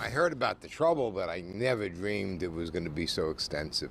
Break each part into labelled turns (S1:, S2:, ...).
S1: I heard about the trouble, but I never dreamed it was going to be so extensive.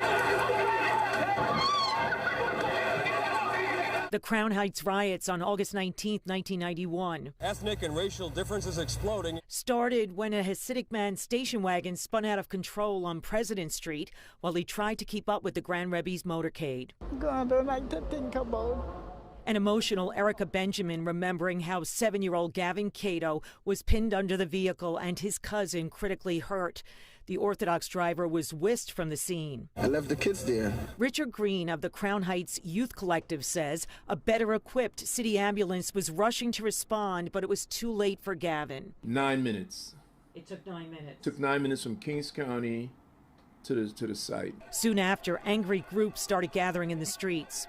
S2: The Crown Heights riots on August 19, 1991.
S3: Ethnic and racial differences exploding.
S2: Started when a Hasidic man's station wagon spun out of control on President Street while he tried to keep up with the Grand Rebbe's motorcade.
S4: God, I don't like to think about.
S2: An emotional Erica Benjamin remembering how 7-year-old Gavin Cato was pinned under the vehicle and his cousin critically hurt. The Orthodox driver was whisked from the scene.
S5: I left the kids there.
S2: Richard Green of the Crown Heights Youth Collective says a better equipped city ambulance was rushing to respond, but it was too late for Gavin.
S6: 9 minutes.
S2: It took 9 minutes.
S6: Took 9 minutes from Kings County to the site.
S2: Soon after, angry groups started gathering in the streets.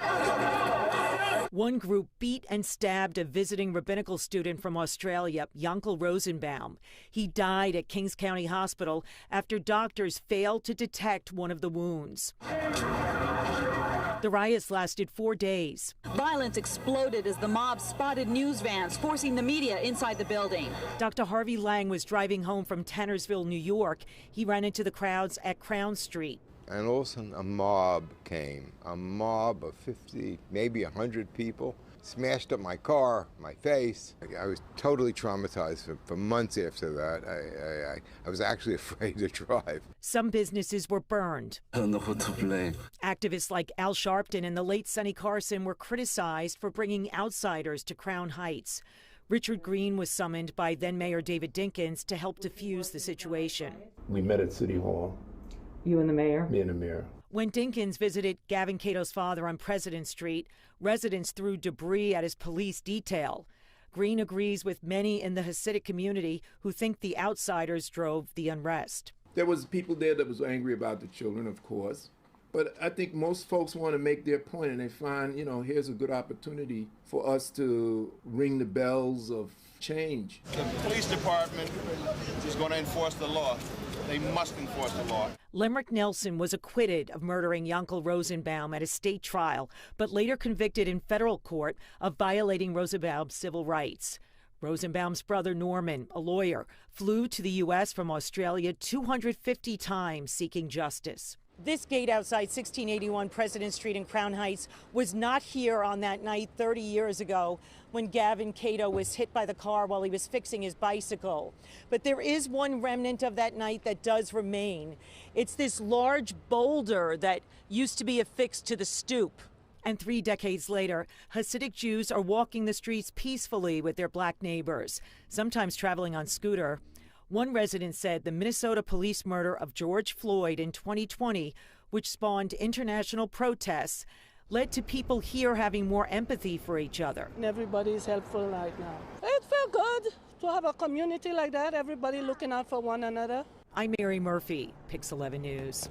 S2: One group beat and stabbed a visiting rabbinical student from Australia, Yankel Rosenbaum. He died at Kings County Hospital after doctors failed to detect one of the wounds. The riots lasted 4 days.
S7: Violence exploded as the mob spotted news vans, forcing the media inside the building.
S2: Dr. Harvey Lang was driving home from Tannersville, New York. He ran into the crowds at Crown Street.
S1: And all of a sudden, a mob came. A mob of 50, maybe 100 people. Smashed up my car, my face. I was totally traumatized for months after that. I was actually afraid to drive.
S2: Some businesses were burned.
S5: I don't know who to blame.
S2: Activists like Al Sharpton and the late Sonny Carson were criticized for bringing outsiders to Crown Heights. Richard Green was summoned by then-Mayor David Dinkins to help defuse the situation.
S6: We met at City Hall.
S2: You and the mayor?
S6: Me and the mayor.
S2: When Dinkins visited Gavin Cato's father on President Street, residents threw debris at his police detail. Green agrees with many in the Hasidic community who think the outsiders drove the unrest.
S6: There was people there that was angry about the children, of course. But I think most folks want to make their point, and they find, here's a good opportunity for us to ring the bells of change.
S8: The police department is going to enforce the law. They must enforce the law.
S2: Lemrick Nelson was acquitted of murdering Yankel Rosenbaum at a state trial, but later convicted in federal court of violating Rosenbaum's civil rights. Rosenbaum's brother Norman, a lawyer, flew to the U.S. from Australia 250 times seeking justice. This gate outside 1681 President Street in Crown Heights was not here on that night 30 years ago when Gavin Cato was hit by the car while he was fixing his bicycle. But there is one remnant of that night that does remain. It's this large boulder that used to be affixed to the stoop. And 3 decades later, Hasidic Jews are walking the streets peacefully with their black neighbors, sometimes traveling on scooter. One resident said the Minnesota police murder of George Floyd in 2020, which spawned international protests, led to people here having more empathy for each other.
S4: Everybody is helpful right now. It felt good to have a community like that, everybody looking out for one another.
S2: I'm Mary Murphy, Pix 11 News.